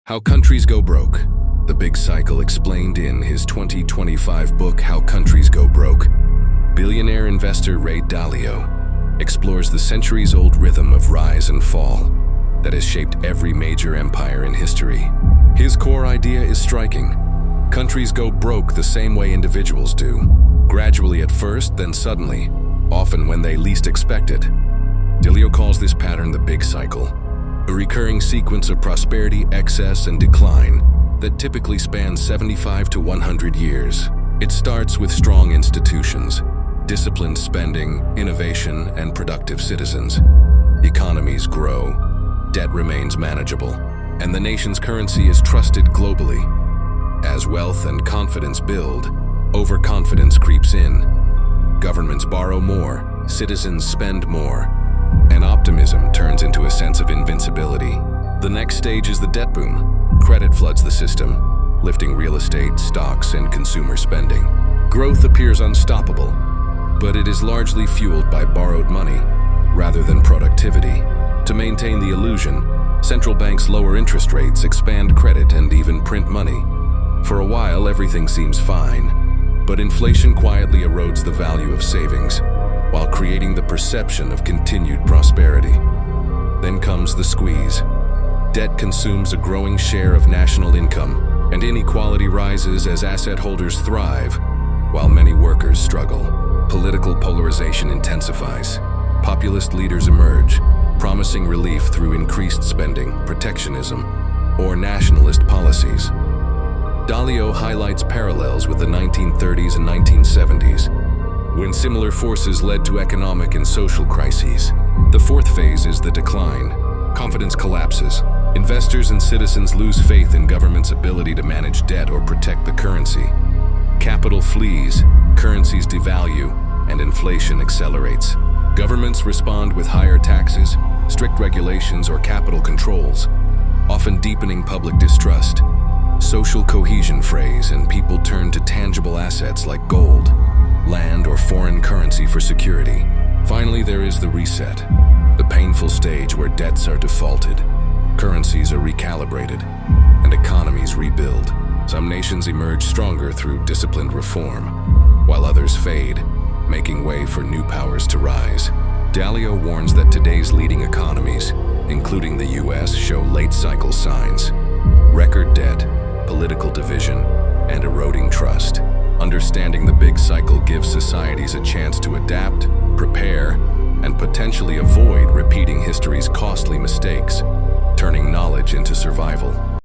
How Countries Go Broke. The Big Cycle explained in his 2025 book, How Countries Go Broke. Billionaire investor Ray Dalio explores the centuries-old rhythm of rise and fall that has shaped every major empire in history. His core idea is striking. Countries go broke the same way individuals do, gradually at first, then suddenly, often when they least expect it. Dalio calls this pattern the Big Cycle, a recurring sequence of prosperity, excess, and decline that typically spans 75 to 100 years. It starts with strong institutions, disciplined spending, innovation, and productive citizens. Economies grow, debt remains manageable, and the nation's currency is trusted globally. As wealth and confidence build, overconfidence creeps in. Governments borrow more, citizens spend more, and optimism turns into a sense of invincibility. The next stage is the debt boom. Credit floods the system, lifting real estate, stocks, and consumer spending. Growth appears unstoppable, but it is largely fueled by borrowed money rather than productivity. To maintain the illusion, central banks lower interest rates, expand credit, and even print money. For a while, everything seems fine, but inflation quietly erodes the value of savings, while creating the perception of continued prosperity. Then comes the squeeze. Debt consumes a growing share of national income, and inequality rises as asset holders thrive, while many workers struggle. Political polarization intensifies. Populist leaders emerge, promising relief through increased spending, protectionism, or nationalist policies. Dalio highlights parallels with the 1930s and 1970s, when similar forces led to economic and social crises. The fourth phase is the decline. Confidence collapses. Investors and citizens lose faith in government's ability to manage debt or protect the currency. Capital flees, currencies devalue, and inflation accelerates. Governments respond with higher taxes, strict regulations, or capital controls, often deepening public distrust. Social cohesion frays, and people turn to tangible assets like gold, land, or foreign currency for security. Finally, there is the reset, the painful stage where debts are defaulted, currencies are recalibrated, and economies rebuild. Some nations emerge stronger through disciplined reform, while others fade, making way for new powers to rise. Dalio warns that today's leading economies, including the US, show late cycle signs: record debt, political division, and eroding trust. Understanding the Big Cycle gives societies a chance to adapt, prepare, and potentially avoid repeating history's costly mistakes, turning knowledge into survival.